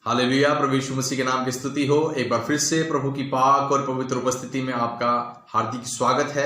Hallelujah. प्रभु यीशु मसीह के नाम की स्तुति हो। एक बार फिर से प्रभु की पाक और पवित्र उपस्थिति में आपका हार्दिक स्वागत है।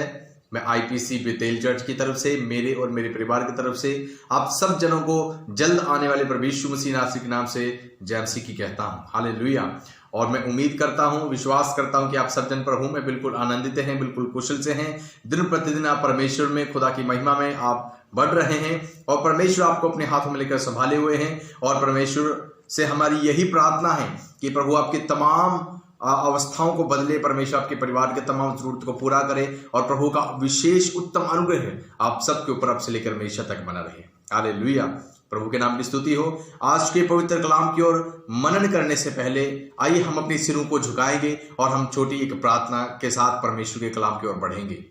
मैं आईपीसी बेतेल चर्च की तरफ से, मेरे और मेरे परिवार की तरफ से आप सब जनों को जल्द आने वाले प्रभु यीशु मसीह नासरी के नाम से जय मसीह की कहता हूँ। हालेलुया। और मैं उम्मीद करता हूँ, विश्वास करता हूँ कि आप सब जन प्रभु में बिल्कुल आनंदित हैं, बिल्कुल कुशल से हैं। दिन प्रतिदिन आप परमेश्वर में, खुदा की महिमा में आप बढ़ रहे हैं और परमेश्वर आपको अपने हाथों में लेकर संभाले हुए हैं। और परमेश्वर से हमारी यही प्रार्थना है कि प्रभु आपकी तमाम अवस्थाओं को बदले, परमेश्वर आपके परिवार के तमाम जरूरत को पूरा करे और प्रभु का विशेष उत्तम अनुग्रह आप सबके ऊपर अब से लेकर हमेशा तक बना रहे। हालेलुया। प्रभु के नाम की स्तुति हो। आज के पवित्र कलाम की ओर मनन करने से पहले आइए हम अपने सिरों को झुकाएंगे और हम छोटी एक प्रार्थना के साथ परमेश्वर के कलाम की ओर बढ़ेंगे।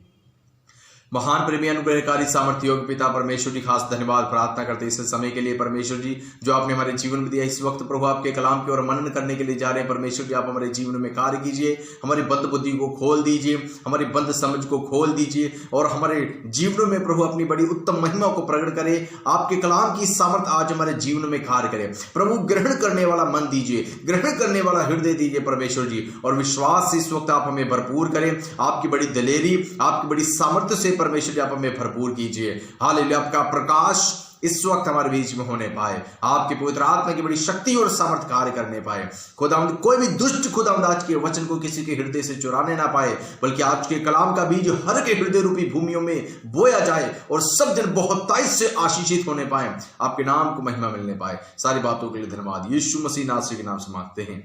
महान प्रेमी अनुग्रहकारी सामर्थ्य योग्य पिता परमेश्वर जी, खास धन्यवाद प्रार्थना करते इस समय के लिए परमेश्वर जी जो आपने हमारे जीवन में दिया। इस वक्त प्रभु आपके कलाम की ओर मनन करने के लिए जा रहे हैं। परमेश्वर जी आप हमारे जीवन में कार्य कीजिए, हमारी बंद बुद्धि को खोल दीजिए, हमारी बंद समझ को खोल दीजिए और हमारे जीवनों में प्रभु अपनी बड़ी उत्तम महिमा को प्रकट करे। आपके कलाम की सामर्थ आज हमारे जीवन में कार्य करे। प्रभु ग्रहण करने वाला मन दीजिए, ग्रहण करने वाला हृदय दीजिए परमेश्वर जी, और विश्वास से इस वक्त आप हमें भरपूर करें। आपकी बड़ी दलेरी, आपकी बड़ी सामर्थ्य से परमेश्वर जी आप हमें भरपूर कीजिए। हालेलुया। आपका प्रकाश इस वक्त हमारे बीच में होने पाए, आपके पवित्र आत्मा की बड़ी शक्ति और सामर्थ कार्य करने पाए। खुदावंद कोई भी दुष्ट खुदावंद आज के वचन को किसी के हृदय से चुराने ना पाए, बल्कि आज के कलाम का बीज हर के हृदय रूपी भूमियों में बोया जाए और सब जन बहुतायत से आशीषित होने पाए, आपके नाम को महिमा मिलने पाए। सारी बातों के लिए धन्यवाद यीशु मसीह नासरी के नाम से मांगते हैं।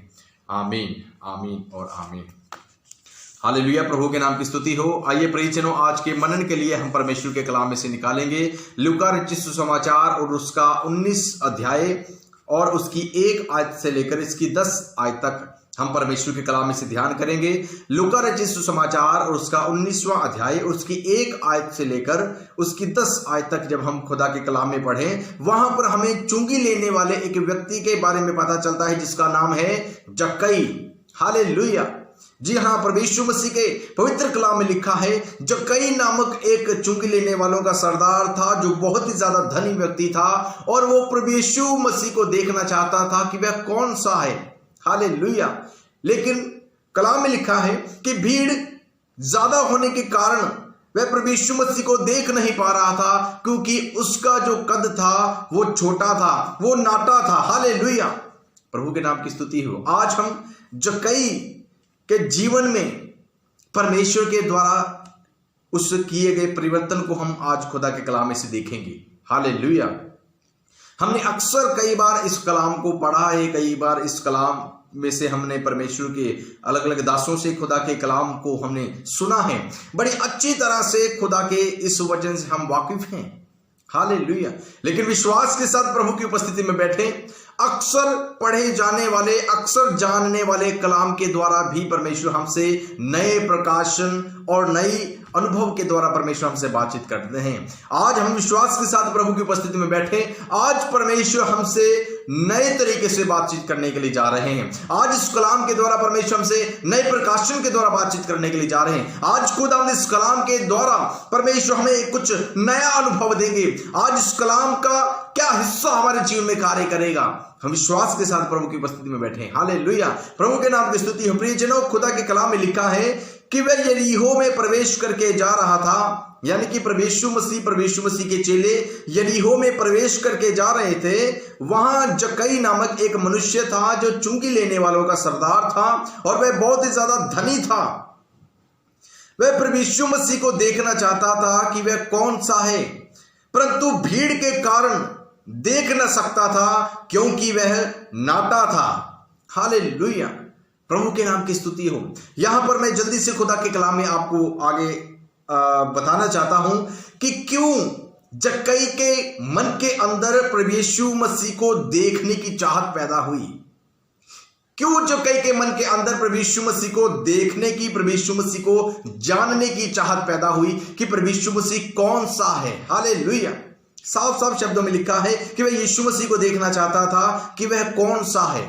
आमीन, आमीन और आमीन। हालेलुया। प्रभु के नाम की स्तुति हो। आइए प्रियजनों, आज के मनन के लिए हम परमेश्वर के कलाम में से निकालेंगे लूका रचित सुसमाचार और उसका 19 अध्याय और उसकी 1 आयत से लेकर इसकी 10 आयत तक हम परमेश्वर के कलाम में से ध्यान करेंगे। लूका रचित सुसमाचार और उसका 19वां अध्याय और उसकी 1 आयत से लेकर उसकी 10 आयत तक जब हम खुदा के कलाम में पढ़ें, वहां पर हमें चुंगी लेने वाले एक व्यक्ति के बारे में पता चलता है जिसका नाम है जक्कई। हालेलुया। जी हाँ, परमेश्वर मसीह के पवित्र कलाम में लिखा है जक्कई नामक एक चुंगी लेने वालों का सरदार था जो बहुत ही ज्यादा धनी व्यक्ति था और वो परमेश्वर मसीह को देखना चाहता था कि वह कौन सा है। हालेलुया। लेकिन कलाम में लिखा है कि भीड़ ज्यादा होने के कारण वह परमेश्वर मसीह को देख नहीं पा रहा था, क्योंकि उसका जो कद था वो छोटा था, वो नाटा था। हालेलुया। प्रभु के नाम की स्तुति हो। आज हम जक्कई के जीवन में परमेश्वर के द्वारा उस किए गए परिवर्तन को हम आज खुदा के कलाम में से देखेंगे। हालेलुया। हमने अक्सर कई बार इस कलाम को पढ़ा है, कई बार इस कलाम में से हमने परमेश्वर के अलग अलग दासों से खुदा के कलाम को हमने सुना है। बड़ी अच्छी तरह से खुदा के इस वचन से हम वाकिफ हैं। हालेलुया। लेकिन विश्वास के साथ प्रभु की उपस्थिति में बैठे, अक्सर पढ़े जाने वाले, अक्सर जानने वाले कलाम के द्वारा भी परमेश्वर हमसे नए प्रकाशन और नई अनुभव के द्वारा परमेश्वर हमसे बातचीत करते हैं। आज हम विश्वास के साथ प्रभु की उपस्थिति में बैठे, आज परमेश्वर हमसे नए तरीके से बातचीत करने के लिए जा रहे हैं। आज इस कलाम के द्वारा परमेश्वर हमसे नए प्रकाशन के द्वारा बातचीत करने के लिए जा रहे हैं। आज खुद हम इस कलाम के द्वारा परमेश्वर हमें कुछ नया अनुभव देंगे। आज इस कलाम का क्या हिस्सा हमारे जीवन में कार्य करेगा। हम विश्वास के साथ प्रभु की उपस्थिति में बैठे हैं। हालेलुया। प्रभु के नाम की स्तुति हो। प्रियजनों, खुदा के कलाम में लिखा है कि वह यरीहो में प्रवेश करके जा रहा था, यानी कि परमेश्वर मसीह के चेले यरीहो में प्रवेश करके जा रहे थे। वहां जक्कई नामक एक मनुष्य था जो चुंगी लेने वालों का सरदार था और वह बहुत ही ज्यादा धनी था। वह परमेश्वर मसीह को देखना चाहता था कि वह कौन सा है, परंतु भीड़ के कारण देख न सकता था क्योंकि वह नाटा था। हालेलुया। प्रभु के नाम की स्तुति हो। यहां पर मैं जल्दी से खुदा के कलाम में आपको आगे बताना चाहता हूं कि क्यों जक्कई के मन के अंदर परमेश्वर मसीह को देखने की चाहत पैदा हुई। क्यों जक्कई के मन के अंदर परमेश्वर मसीह को देखने की, परमेश्वर मसीह को जानने की चाहत पैदा हुई कि परमेश्वर मसीह कौन सा है। हालेलुया। साफ साफ शब्दों में लिखा है कि वह यीशु मसीह को देखना चाहता था कि वह कौन सा है।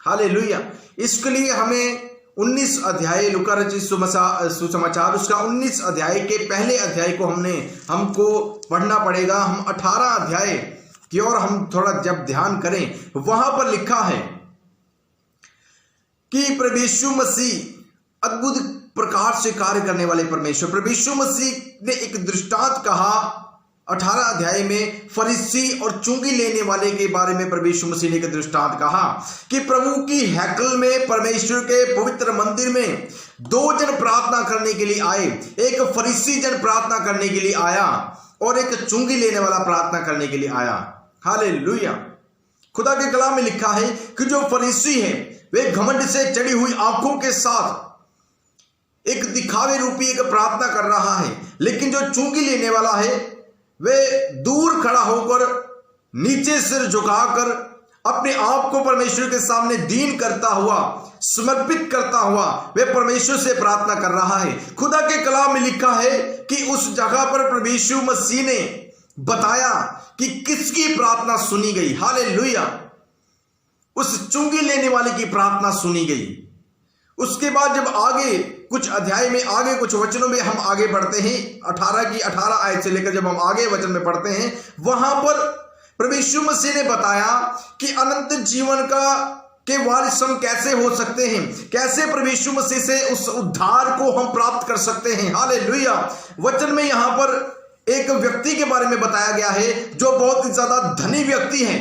हालेलुया। इसके लिए हमें 19 अध्याय लूका रचित सुसमाचार उसका 19 अध्याय के पहले अध्याय को हमको पढ़ना पड़ेगा। हम 18 अध्याय की ओर हम थोड़ा जब ध्यान करें, वहां पर लिखा है कि प्रभु यीशु मसीह अद्भुत प्रकार से कार्य करने वाले परमेश्वर। प्रभु यीशु मसीह ने एक दृष्टांत कहा 18 अध्याय में फरीसी और चुंगी लेने वाले के बारे में। प्रभु यीशु मसीह ने एक दृष्टांत कहा कि प्रभु की हैकल में, परमेश्वर के पवित्र मंदिर में 2 जन प्रार्थना करने के लिए आए। एक फरीसी जन प्रार्थना करने के लिए आया और एक चुंगी लेने वाला प्रार्थना करने के लिए आया। हालेलुया। खुदा के कलाम में लिखा है कि जो फरीसी है वे घमंड से चढ़ी हुई आंखों के साथ एक दिखावे रूपी एक प्रार्थना कर रहा है, लेकिन जो चुंगी लेने वाला है वे दूर खड़ा होकर नीचे सिर झुकाकर अपने आप को परमेश्वर के सामने दीन करता हुआ, समर्पित करता हुआ वे परमेश्वर से प्रार्थना कर रहा है। खुदा के कलाम में लिखा है कि उस जगह पर प्रभु यीशु मसीह ने बताया कि किसकी प्रार्थना सुनी गई। हालेलुया। उस चुंगी लेने वाले की प्रार्थना सुनी गई। उसके बाद जब आगे कुछ अध्याय में, आगे कुछ वचनों में हम आगे बढ़ते हैं, 18 की 18 आयत से लेकर जब हम आगे वचन में पढ़ते हैं, वहां पर प्रभु यीशु मसीह ने बताया कि अनंत जीवन के वारिस हम कैसे हो सकते हैं, कैसे प्रभु यीशु मसीह से उस उद्धार को हम प्राप्त कर सकते हैं। हालेलुया। वचन में यहां पर एक व्यक्ति के बारे में बताया गया है जो बहुत ही ज्यादा धनी व्यक्ति है।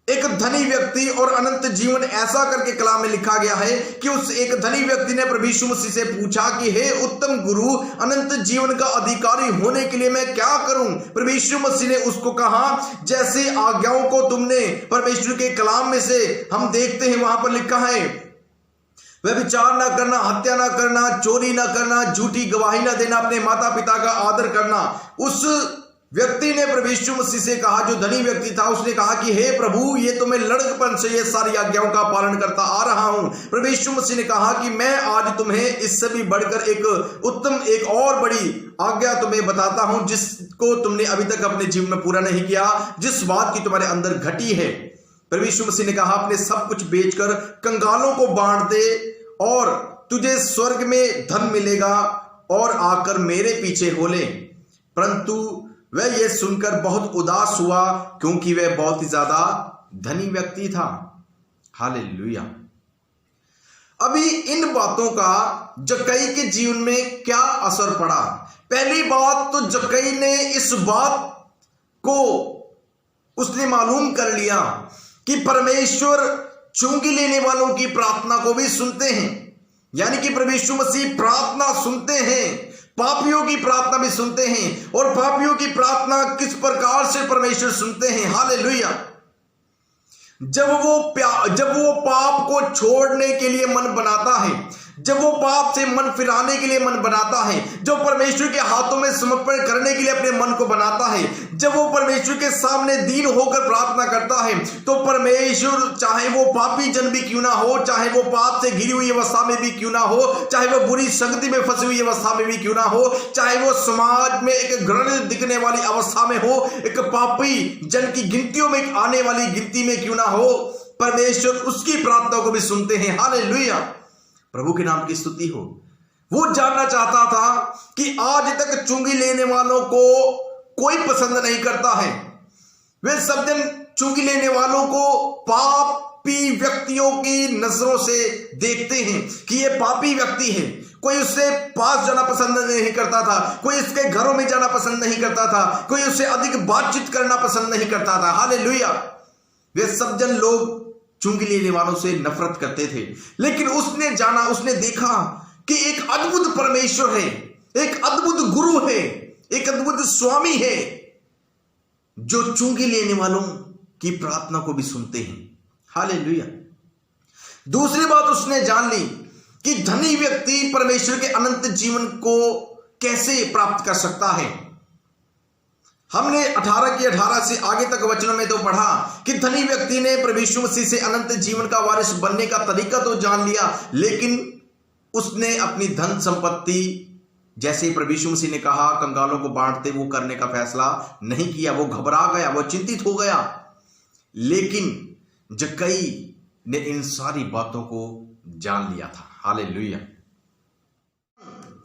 एक धनी व्यक्ति और अनंत जीवन, ऐसा करके कलाम में लिखा गया है कि उस एक धनी व्यक्ति ने प्रभु यीशु मसीह से पूछा कि हे उत्तम गुरु, अनंत जीवन का अधिकारी होने के लिए मैं क्या करूं? प्रभु यीशु मसीह ने उसको कहा, जैसे आज्ञाओं को तुमने परमेश्वर के कलाम में से हम देखते हैं, वहां पर लिखा है व्यभिचार ना करना, हत्या ना करना, चोरी ना करना, झूठी गवाही ना देना, अपने माता पिता का आदर करना। उस व्यक्ति ने प्रभु यीशु मसीह से कहा, जो धनी व्यक्ति था, उसने कहा कि हे प्रभु, ये तो मैं लड़कपन से ये सारी आज्ञाओं का पालन करता आ रहा हूं। प्रभु यीशु मसीह ने कहा कि मैं आज तुम्हें इससे भी बढ़कर एक उत्तम, एक और बड़ी आज्ञा तुम्हें बताता हूं, जिसको तुमने अभी तक अपने जीवन में पूरा नहीं किया, जिस बात की तुम्हारे अंदर घटी है। प्रभु यीशु मसीह ने कहा, अपने सब कुछ बेचकर कंगालों को बांट दे और तुझे स्वर्ग में धन मिलेगा और आकर मेरे पीछे हो ले। परंतु वह यह सुनकर बहुत उदास हुआ, क्योंकि वह बहुत ही ज्यादा धनी व्यक्ति था। हालेलुया। अभी इन बातों का जक्कई के जीवन में क्या असर पड़ा? पहली बात तो जक्कई ने इस बात को उसने मालूम कर लिया कि परमेश्वर चुंगी लेने वालों की प्रार्थना को भी सुनते हैं। यानी कि प्रभु यीशु मसीह प्रार्थना सुनते हैं, पापियों की प्रार्थना भी सुनते हैं। और पापियों की प्रार्थना किस प्रकार से परमेश्वर सुनते हैं? हालेलुया। जब वो पाप को छोड़ने के लिए मन बनाता है, जब वो पाप से मन फिराने के लिए मन बनाता है, जो परमेश्वर के हाथों में समर्पण करने के लिए अपने मन को बनाता है, जब वो परमेश्वर के सामने दीन होकर प्रार्थना करता है, तो परमेश्वर, चाहे वो पापी जन भी क्यों ना हो, चाहे वो पाप से घिरी हुई अवस्था में भी क्यों ना हो, चाहे वो बुरी संगति में फंसी हुई अवस्था में भी क्यों ना हो, चाहे वो समाज में एक घृणित दिखने वाली अवस्था में हो, एक पापी जन की गिनतियों में आने वाली गिनती में क्यों ना हो, परमेश्वर उसकी प्रार्थना को भी सुनते हैं। हालेलुया। प्रभु के नाम की स्तुति हो। वो जानना चाहता था कि आज तक चुंगी लेने वालों को कोई पसंद नहीं करता है। वे सब जन चुंगी लेने वालों को पापी व्यक्तियों की नजरों से देखते हैं कि ये पापी व्यक्ति है। कोई उससे पास जाना पसंद नहीं करता था, कोई इसके घरों में जाना पसंद नहीं करता था, कोई उससे अधिक बातचीत करना पसंद नहीं करता था। हालेलुया। वे सब जन लोग चुंगी लेने वालों से नफरत करते थे। लेकिन उसने जाना, उसने देखा कि एक अद्भुत परमेश्वर है, एक अद्भुत गुरु है, एक अद्भुत स्वामी है, जो चुंगी लेने वालों की प्रार्थना को भी सुनते हैं। हालेलुया। दूसरी बात उसने जान ली कि धनी व्यक्ति परमेश्वर के अनंत जीवन को कैसे प्राप्त कर सकता है। हमने 18 की 18 से आगे तक वचनों में तो पढ़ा कि धनी व्यक्ति ने प्रभु यीशु मसीह से अनंत जीवन का वारिस बनने का तरीका तो जान लिया, लेकिन उसने अपनी धन संपत्ति, जैसे प्रभु यीशु मसीह ने कहा कंगालों को बांटते, वो करने का फैसला नहीं किया। वो घबरा गया, वो चिंतित हो गया। लेकिन जक्कई ने इन सारी बातों को जान लिया था। हालेलुया।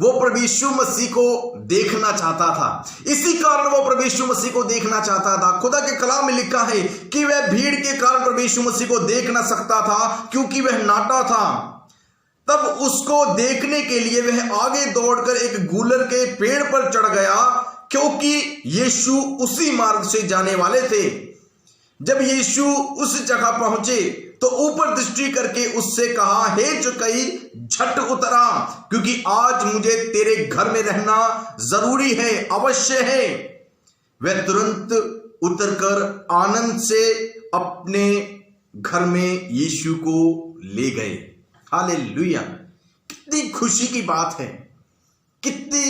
वो प्रभु यीशु मसीह को देखना चाहता था। इसी कारण वो प्रभु यीशु मसीह को देखना चाहता था। खुदा के कलाम में लिखा है कि वह भीड़ के कारण प्रभु यीशु मसीह को देख ना सकता था, क्योंकि वह नाटा था। तब उसको देखने के लिए वह आगे दौड़कर एक गूलर के पेड़ पर चढ़ गया, क्योंकि यीशु उसी मार्ग से जाने वाले थे। जब यीशु उस जगह पहुंचे तो ऊपर दृष्टि करके उससे कहा, हे जक्कई, झट उतर आ, क्योंकि आज मुझे तेरे घर में रहना जरूरी है, अवश्य है। वह तुरंत उतरकर आनंद से अपने घर में यीशु को ले गए। हालेलुया! कितनी खुशी की बात है, कितनी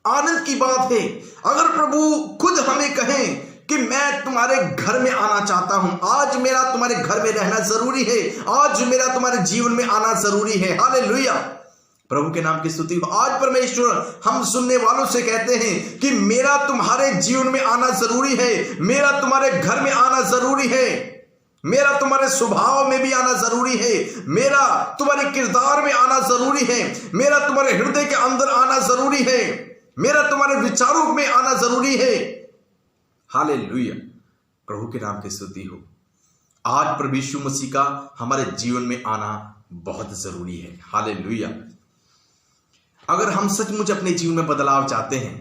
आनंद की बात है। अगर प्रभु खुद हमें कहें कि मैं तुम्हारे घर में आना चाहता हूं, आज मेरा तुम्हारे घर में रहना जरूरी है, आज मेरा तुम्हारे जीवन में आना जरूरी है। हालेलुया! प्रभु के नाम की स्तुति हो। आज परमेश्वर हम सुनने वालों से कहते हैं कि मेरा तुम्हारे जीवन में आना जरूरी है, मेरा तुम्हारे घर में आना जरूरी है, मेरा तुम्हारे स्वभाव में भी आना जरूरी है, मेरा तुम्हारे किरदार में आना जरूरी है, मेरा तुम्हारे हृदय के अंदर आना जरूरी है, मेरा तुम्हारे विचारों में आना जरूरी है। हालेलुया! प्रभु के नाम की स्तुति हो। आज प्रभु यीशु मसीह का हमारे जीवन में आना बहुत जरूरी है। हालेलुया! अगर हम सचमुच अपने जीवन में बदलाव चाहते हैं,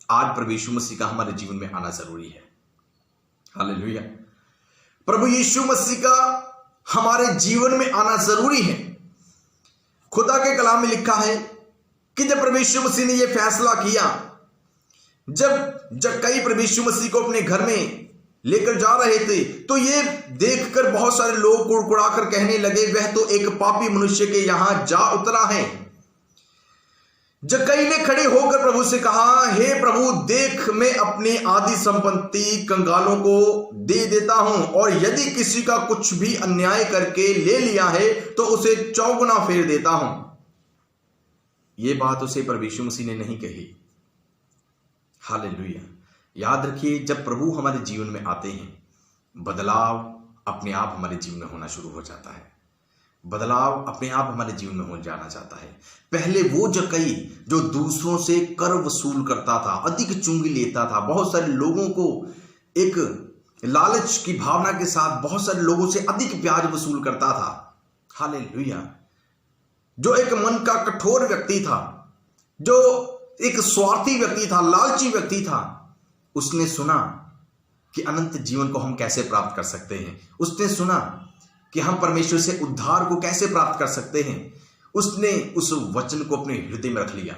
आज प्रभु यीशु मसीह का हमारे जीवन में आना जरूरी है। हालेलुया! प्रभु यीशु मसीह का हमारे जीवन में आना जरूरी है। खुदा के कलाम में लिखा है कि जब प्रभु यीशु मसीह ने यह फैसला किया, जब जक्कई प्रभु यीशु मसीह को अपने घर में लेकर जा रहे थे, तो ये देखकर बहुत सारे लोग कुड़कुड़ाकर कहने लगे, वह तो एक पापी मनुष्य के यहां जा उतरा है। जक्कई ने खड़े होकर प्रभु से कहा, हे प्रभु, देख, मैं अपनी आधी संपत्ति कंगालों को दे देता हूं, और यदि किसी का कुछ भी अन्याय करके ले लिया है तो उसे चौगुना फेर देता हूं। यह बात उसे प्रभु यीशु मसीह ने नहीं कही। हालेलुया! याद रखिए, जब प्रभु हमारे जीवन में आते हैं, बदलाव अपने आप हमारे जीवन में होना शुरू हो जाता है। बदलाव अपने आप हमारे जीवन में हो जाना चाहता है। पहले वो जक्कई जो दूसरों से कर वसूल करता था, अधिक चुंगी लेता था, बहुत सारे लोगों को एक लालच की भावना के साथ बहुत सारे लोगों से अधिक ब्याज वसूल करता था। हालेलुया! जो एक मन का कठोर व्यक्ति था, जो एक स्वार्थी व्यक्ति था, लालची व्यक्ति था, उसने सुना कि अनंत जीवन को हम कैसे प्राप्त कर सकते हैं। उसने सुना कि हम परमेश्वर से उद्धार को कैसे प्राप्त कर सकते हैं। उसने उस वचन को अपने हृदय में रख लिया।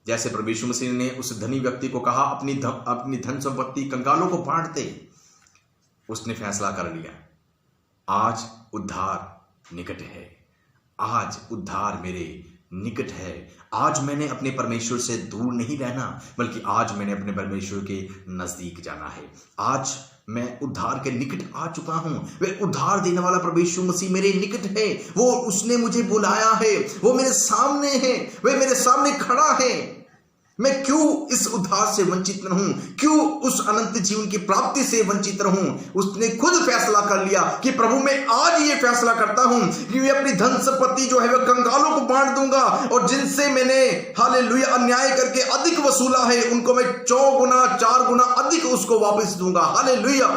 जैसे प्रभु यीशु मसीह ने उस धनी व्यक्ति को कहा, अपनी धन संपत्ति कंगालों को बांट दे, उसने फैसला कर लिया, आज उद्धार निकट है, आज उद्धार मेरे निकट है। आज मैंने अपने परमेश्वर से दूर नहीं रहना, बल्कि आज मैंने अपने परमेश्वर के नजदीक जाना है। आज मैं उद्धार के निकट आ चुका हूं। वह उद्धार देने वाला प्रभु यीशु मसीह मेरे निकट है। वो उसने मुझे बुलाया है, वो मेरे सामने है, वह मेरे सामने खड़ा है। मैं क्यों इस उद्धार से वंचित रहूं, क्यों उस अनंत जीवन की प्राप्ति से वंचित रहूं। उसने खुद फैसला कर लिया कि प्रभु, मैं आज ये फैसला करता हूं कि मैं अपनी धन संपत्ति जो है वह कंगालों को बांट दूंगा, और जिनसे मैंने हालेलुया अन्याय करके अधिक वसूला है, उनको मैं 4 गुना 4 गुना अधिक उसको वापस दूंगा। हालेलुया!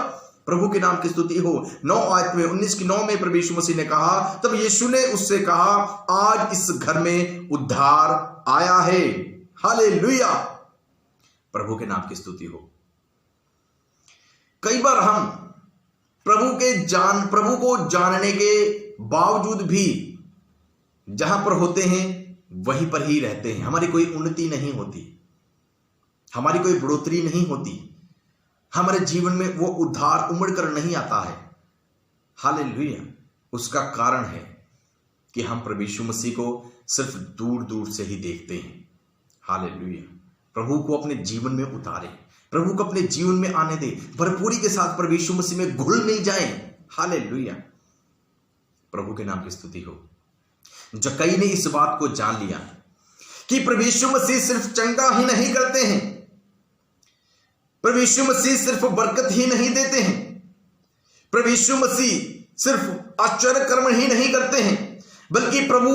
प्रभु के नाम की स्तुति हो। 9 आयत में 19 की 9 में प्रभु यीशु मसीह ने कहा, तब यीशु ने उससे कहा, आज इस घर में उद्धार आया है। हालेलुया! प्रभु के नाम की स्तुति हो। कई बार हम प्रभु को जानने के बावजूद भी जहां पर होते हैं वहीं पर ही रहते हैं। हमारी कोई उन्नति नहीं होती, हमारी कोई बढ़ोतरी नहीं होती, हमारे जीवन में वो उद्धार उमड़ कर नहीं आता है। हालेलुया! उसका कारण है कि हम प्रभु यीशु मसीह को सिर्फ दूर दूर से ही देखते हैं। हालेलुया! प्रभु को अपने जीवन में उतारे, प्रभु को अपने जीवन में आने दे, भरपूरी के साथ प्रभु यीशु मसीह में घुल मिल जाए। हालेलुया! प्रभु के नाम की स्तुति हो। जक्कई ने इस बात को जान लिया कि प्रभु यीशु मसीह सिर्फ चंगा ही नहीं करते हैं, प्रभु यीशु मसीह सिर्फ बरकत ही नहीं देते हैं, प्रभु यीशु मसीह सिर्फ आश्चर्य कर्म ही नहीं करते हैं, बल्कि प्रभु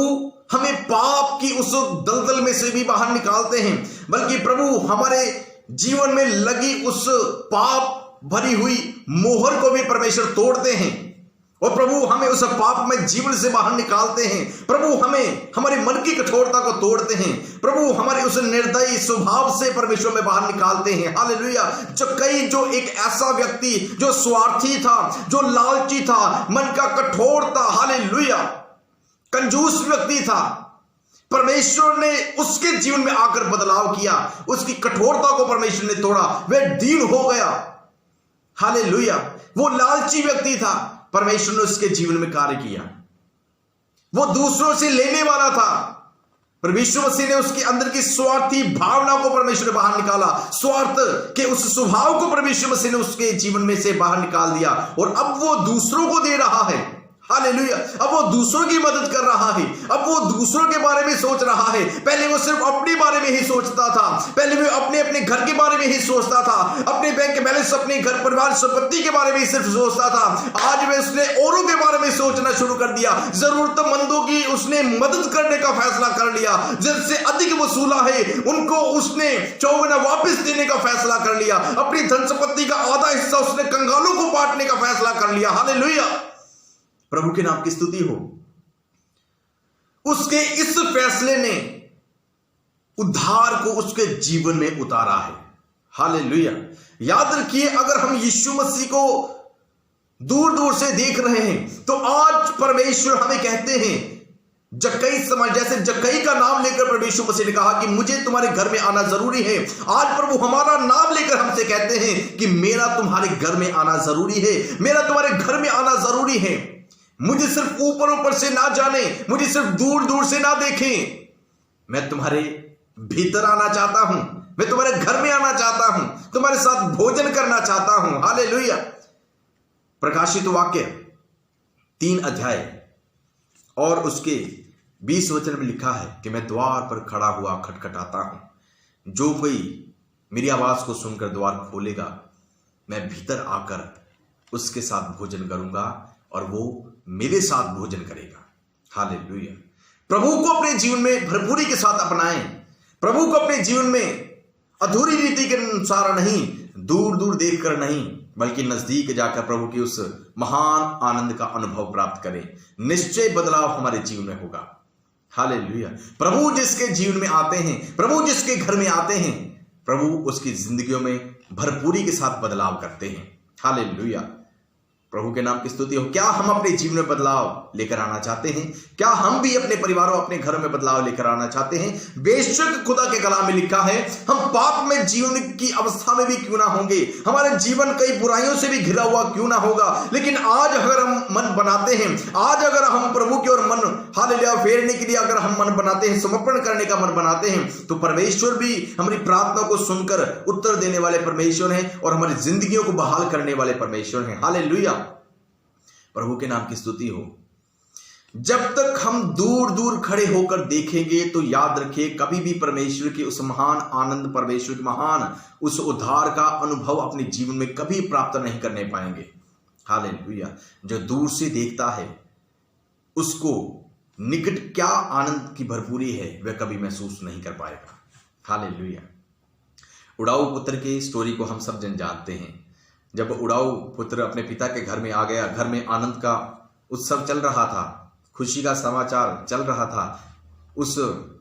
हमें पाप की उस दलदल में से भी बाहर निकालते हैं, बल्कि प्रभु हमारे जीवन में लगी उस पाप भरी हुई मोहर को भी परमेश्वर तोड़ते हैं और प्रभु हमें उस पाप में जीवन से बाहर निकालते हैं। प्रभु हमें हमारे मन की कठोरता को तोड़ते हैं। प्रभु हमारे उस निर्दयी स्वभाव से परमेश्वर में बाहर निकालते हैं। हालेलुया। जो एक ऐसा व्यक्ति जो स्वार्थी था, जो लालची था, मन का कठोर था, हालेलुया, कंजूस व्यक्ति था, परमेश्वर ने उसके जीवन में आकर बदलाव किया, उसकी कठोरता को परमेश्वर ने तोड़ा, वह दीन हो गया। हालेलुया। वो लालची व्यक्ति था, परमेश्वर ने उसके जीवन में कार्य किया। वो दूसरों से लेने वाला था, परमेश्वर मसीह ने उसके अंदर की स्वार्थी भावना को परमेश्वर ने बाहर निकाला, स्वार्थ के उस स्वभाव को परमेश्वर मसीह ने उसके जीवन में से बाहर निकाल दिया और अब वो दूसरों को दे रहा है। हालेलुया। अब वो दूसरों की मदद कर रहा है, अब वो दूसरों के बारे में सोच रहा है। पहले वो सिर्फ अपने बारे में ही सोचता था, पहले वो अपने अपने घर के बारे में ही सोचता था, अपने बैंक बैलेंस, अपने घर परिवार संपत्ति के बारे में ही सिर्फ सोचता था। आज में उसने औरों के बारे में सोचना शुरू कर दिया, जरूरतमंदों की उसने मदद करने का फैसला कर लिया, जिनसे अधिक वसूला है उनको उसने चौगुना वापस देने का फैसला कर लिया, अपनी धन संपत्ति का आधा हिस्सा उसने कंगालों को बांटने का फैसला कर लिया। हालेलुया। प्रभु के नाम की स्तुति हो। उसके इस फैसले ने उद्धार को उसके जीवन में उतारा है। हालेलुया। याद रखिए, अगर हम यीशु मसीह को दूर दूर से देख रहे हैं तो आज परमेश्वर हमें कहते हैं, जक्कई समाज, जैसे जक्कई का नाम लेकर परमेश्वर मसीह ने कहा कि मुझे तुम्हारे घर में आना जरूरी है, आज प्रभु हमारा नाम लेकर हमसे कहते हैं कि मेरा तुम्हारे घर में आना जरूरी है, मेरा तुम्हारे घर में आना जरूरी है। मुझे सिर्फ ऊपर ऊपर से ना जाने, मुझे सिर्फ दूर दूर से ना देखें, मैं तुम्हारे भीतर आना चाहता हूं, मैं तुम्हारे घर में आना चाहता हूं, तुम्हारे साथ भोजन करना चाहता हूं। हालेलुया। प्रकाशित वाक्य 3 अध्याय और उसके 20 वचन में लिखा है कि मैं द्वार पर खड़ा हुआ खटखटाता हूं, जो कोई मेरी आवाज को सुनकर द्वार खोलेगा, मैं भीतर आकर उसके साथ भोजन करूंगा और वो मेरे साथ भोजन करेगा। हालेलुया। प्रभु को अपने जीवन में भरपूरी के साथ अपनाएं। प्रभु को अपने जीवन में अधूरी रीति के अनुसार नहीं, दूर दूर देखकर नहीं, बल्कि नजदीक जाकर प्रभु की उस महान आनंद का अनुभव प्राप्त करें। निश्चय बदलाव हमारे जीवन में होगा। हालेलुया। प्रभु जिसके जीवन में आते हैं, प्रभु जिसके घर में आते हैं, प्रभु उसकी जिंदगियों में भरपूरी के साथ बदलाव करते हैं। हालेलुया। प्रभु के नाम की स्तुति हो। क्या हम अपने जीवन में बदलाव लेकर आना चाहते हैं? क्या हम भी अपने परिवारों, अपने घरों में बदलाव लेकर आना चाहते हैं? बेशक खुदा के कलाम में लिखा है, हम पाप में जीवन की अवस्था में भी क्यों ना होंगे, हमारा जीवन कई बुराइयों से भी घिरा हुआ क्यों ना होगा, लेकिन आज अगर हम मन बनाते हैं, आज अगर हम प्रभु की ओर मन हालेलुया फेरने के लिए अगर हम मन बनाते हैं, समर्पण करने का मन बनाते हैं, तो परमेश्वर भी हमारी प्रार्थना को सुनकर उत्तर देने वाले परमेश्वर हैं और हमारी जिंदगियों को बहाल करने वाले परमेश्वर हैं। हालेलुया। प्रभु के नाम की स्तुति हो। जब तक हम दूर दूर खड़े होकर देखेंगे तो याद रखिए, कभी भी परमेश्वर की उस महान आनंद, परमेश्वर की महान उस उद्धार का अनुभव अपने जीवन में कभी प्राप्त नहीं करने पाएंगे। हालेलुया। जो दूर से देखता है उसको निकट क्या आनंद की भरपूरी है वह कभी महसूस नहीं कर पाएगा। हालेलुया। उड़ाऊ पुत्र की स्टोरी को हम सब जन जानते हैं। जब उड़ाऊ पुत्र अपने पिता के घर में आ गया, घर में आनंद का उत्सव चल रहा था, खुशी का समाचार चल रहा था। उस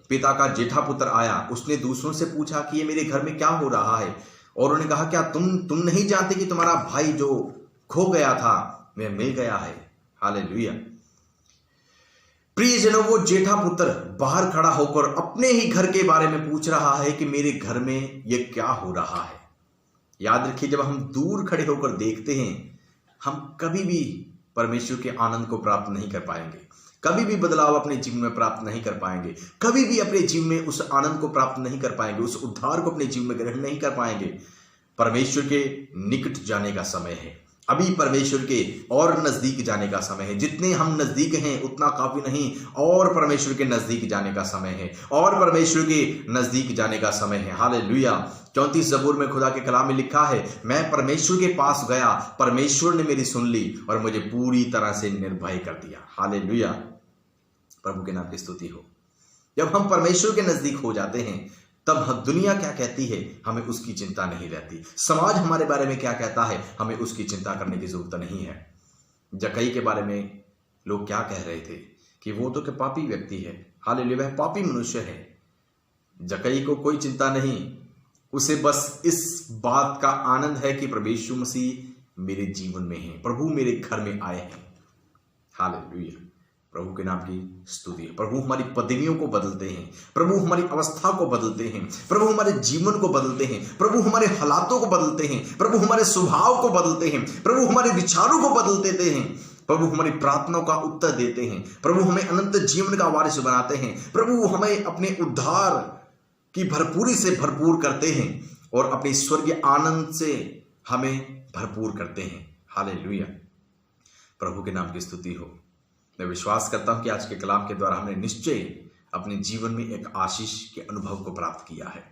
पिता का जेठा पुत्र आया, उसने दूसरों से पूछा कि ये मेरे घर में क्या हो रहा है, और उन्होंने कहा क्या तुम नहीं जानते कि तुम्हारा भाई जो खो गया था वह मिल गया है। हालेलुया। प्रियजनों, वो जेठा पुत्र बाहर खड़ा होकर अपने ही घर के बारे में पूछ रहा है कि मेरे घर में ये क्या हो रहा है। याद रखिए, जब हम दूर खड़े होकर देखते हैं, हम कभी भी परमेश्वर के आनंद को प्राप्त नहीं कर पाएंगे, कभी भी बदलाव अपने जीवन में प्राप्त नहीं कर पाएंगे, कभी भी अपने जीवन में उस आनंद को प्राप्त नहीं कर पाएंगे, उस उद्धार को अपने जीवन में ग्रहण नहीं कर पाएंगे। परमेश्वर के निकट जाने का समय है। अभी परमेश्वर के और नजदीक जाने का समय है। जितने हम नजदीक हैं उतना काफी नहीं, और परमेश्वर के नजदीक जाने का समय है, और परमेश्वर के नजदीक जाने का समय है। हालेलुया। 34 ज़बूर में खुदा के कलाम में लिखा है, मैं परमेश्वर के पास गया, परमेश्वर ने मेरी सुन ली और मुझे पूरी तरह से निर्भय कर दिया। हालेलुया। प्रभु के नाम की स्तुति हो। जब हम परमेश्वर के नजदीक हो जाते हैं तब हम दुनिया क्या कहती है हमें उसकी चिंता नहीं रहती, समाज हमारे बारे में क्या कहता है हमें उसकी चिंता करने की जरूरत नहीं है। जक्कई के बारे में लोग क्या कह रहे थे कि वो तो क्या पापी व्यक्ति है, हालेलुया, वह पापी मनुष्य है। जक्कई को कोई चिंता नहीं, उसे बस इस बात का आनंद है कि प्रभु यीशु मसीह मेरे जीवन में है, प्रभु मेरे घर में आए हैं। हालेलुया, प्रभु के नाम की स्तुति है। प्रभु हमारी पदवियों को बदलते हैं, प्रभु हमारी अवस्था को बदलते हैं, प्रभु हमारे जीवन को बदलते हैं, प्रभु हमारे हालातों को बदलते हैं, प्रभु हमारे स्वभाव को बदलते हैं, प्रभु हमारे विचारों को बदल देते हैं, प्रभु हमारी प्रार्थनाओं का उत्तर देते हैं, प्रभु हमें अनंत जीवन का वारिस बनाते हैं, प्रभु हमें अपने उद्धार की भरपूरी से भरपूर करते हैं और अपने स्वर्गीय आनंद से हमें भरपूर करते हैं। हालेलुया, प्रभु के नाम की स्तुति हो। मैं विश्वास करता हूं कि आज के कलाम के द्वारा हमने निश्चय अपने जीवन में एक आशीष के अनुभव को प्राप्त किया है।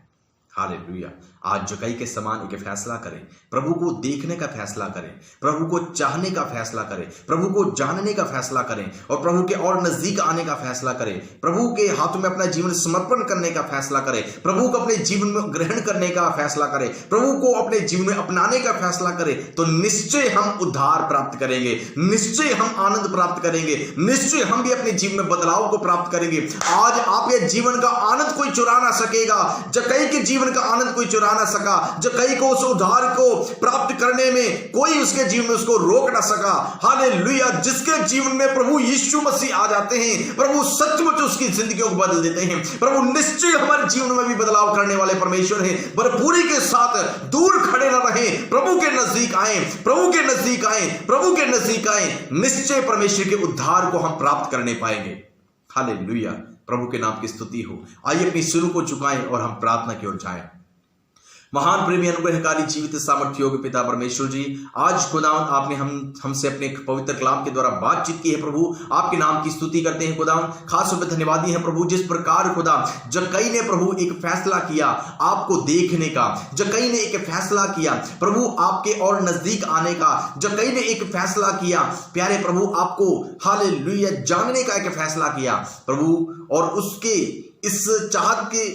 हालेलुया, आज जक्कई के समान एक फैसला करें, प्रभु को देखने का फैसला करें, प्रभु को चाहने का फैसला करें, प्रभु को जानने का फैसला करें और प्रभु के और नजदीक आने का फैसला करें, प्रभु के हाथों में अपना जीवन समर्पण करने का फैसला करें, प्रभु को अपने जीवन में ग्रहण करने का फैसला करें, प्रभु को अपने जीवन में अपनाने का फैसला करें, तो निश्चय हम उद्धार प्राप्त करेंगे, निश्चय हम आनंद प्राप्त करेंगे, निश्चय हम भी अपने जीवन में बदलाव को प्राप्त करेंगे। आज आपके जीवन का आनंद कोई चुरा ना सकेगा, जक्कई के जीवन का आनंद कोई चुरा ना सका, जक्कई को उस उद्धार को प्राप्त करने में कोई उसके जीवन में उसको रोक ना सका। हालेलुया, जिसके जीवन में प्रभु यीशु मसीह आ जाते हैं, प्रभु सचमुच उसकी जिंदगियों को बदल देते हैं। प्रभु निश्चय हमारे जीवन में भी बदलाव करने वाले परमेश्वर हैं। भरपूरी के साथ दूर खड़े ना रहें, प्रभु के नजदीक आए, प्रभु के नजदीक आए, प्रभु के नजदीक आए, निश्चय परमेश्वर के उद्धार को हम प्राप्त करने पाएंगे। हालेलुया, प्रभु के नाम की स्तुति हो। आइए अपनी सिरों को झुकाएं और हम प्रार्थना की ओर जाएं। महान प्रेमी अनुग्रहकारी जीवित सामर्थ्य योग्य पिता परमेश्वर जी, आज खुदावंद आपने हमसे अपने पवित्र कलाम के द्वारा बातचीत की है। प्रभु आपके नाम की स्तुति करते हैं खुदावंद, खास रूप से धन्यवादी है प्रभु, जिस प्रकार खुदा जक्कई ने प्रभु एक फैसला किया आपको देखने का, जक्कई ने एक फैसला किया प्रभु आपके और नजदीक आने का, जक्कई ने एक फैसला किया प्यारे प्रभु आपको हालेलुया जानने का एक फैसला किया प्रभु, और उसके इस चाहत के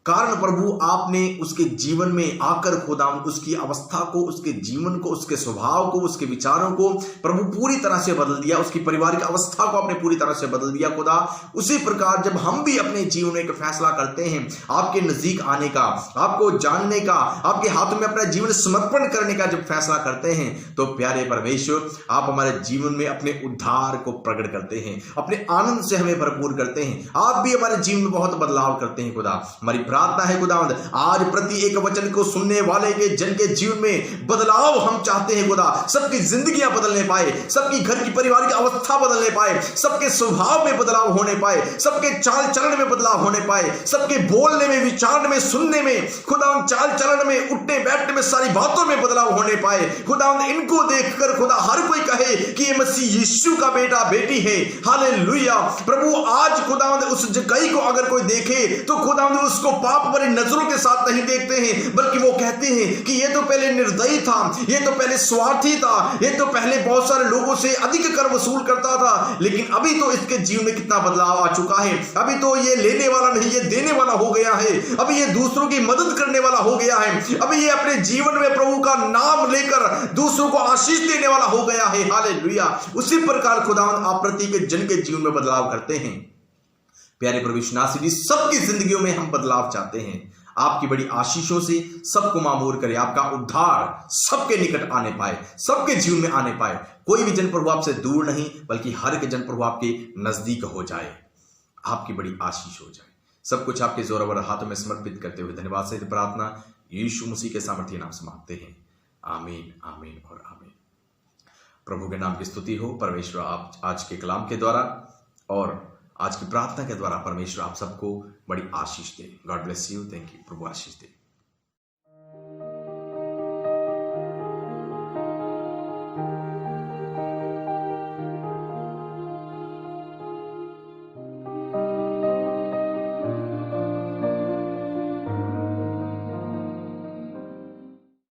कारण प्रभु आपने उसके जीवन में आकर खुदा उसकी अवस्था को, उसके जीवन को, उसके स्वभाव को, उसके विचारों को प्रभु पूरी तरह से बदल दिया, उसकी पारिवारिक अवस्था को आपने पूरी तरह से बदल दिया खुदा। उसी प्रकार जब हम भी अपने जीवन में एक फैसला करते हैं आपके नजदीक आने का, आपको जानने का, आपके हाथों में अपना जीवन समर्पण करने का जब फैसला करते हैं, तो प्यारे परमेश्वर आप हमारे जीवन में अपने उद्धार को प्रकट करते हैं, अपने आनंद से हमें भरपूर करते हैं, आप भी हमारे जीवन में बहुत बदलाव करते हैं खुदा। हमारी प्रार्थना है खुदावंद आज प्रति एक वचन को सुनने वाले के जन के जीवन में बदलाव हम चाहते हैं खुदा, सबकी जिंदगियां बदलने पाए, सबकी घर की पारिवारिक अवस्था बदलने पाए, सबके स्वभाव में बदलाव होने पाए, सबके चाल चलन में बदलाव होने पाए, सबके बोलने में, विचारने में, सुनने में, खुदावंद चाल चलन में, उठने बैठने में, सारी बातों में बदलाव होने पाए खुदावंद। इनको देखकर खुदा हर कोई कहे कि ये मसीह यीशु का बेटा बेटी है। हालेलुया प्रभु आज खुदावंद उस जक्कई को अगर कोई देखे तो खुदावंद उसको पाप भरी नजरों के साथ नहीं देखते हैं, बल्कि वो कहते हैं कि ये तो पहले निर्दयी था, ये तो पहले स्वार्थी था, ये तो पहले बहुत सारे लोगों से अधिक कर वसूल करता था, लेकिन अभी तो इसके जीवन में कितना बदलाव आ चुका है। अभी तो ये लेने वाला नहीं, ये देने वाला हो गया है, अभी ये दूसरों की मदद करने वाला हो गया है, अभी ये अपने जीवन में प्रभु का नाम लेकर दूसरों को आशीष देने वाला हो गया है। हालेलुया उसी प्रकार खुदावंद आप प्रति के जन के जीवन में बदलाव करते हैं। प्यारे प्रभु यीशु नासरी जी, सबकी जिंदगियों में हम बदलाव चाहते हैं, आपकी बड़ी आशीषों से सबको मामूर करे, आपका उद्धार सबके निकट आने पाए, सबके जीवन में आने पाए, कोई भी जन प्रभु आपसे दूर नहीं बल्कि हर एक जन प्रभु आपके नजदीक हो जाए, आपकी बड़ी आशीष हो जाए। सब कुछ आपके जोरावर हाथों में समर्पित करते हुए धन्यवाद सहित प्रार्थना यीशु मसीह के सामर्थ्य नाम से मांगते हैं, आमीन आमीन और आमीन। प्रभु के नाम की स्तुति हो। परमेश्वर आप आज के कलाम के द्वारा और आज की प्रार्थना के द्वारा परमेश्वर आप सबको बड़ी आशीष दे। God bless you. Thank you. प्रभु आशीष दे।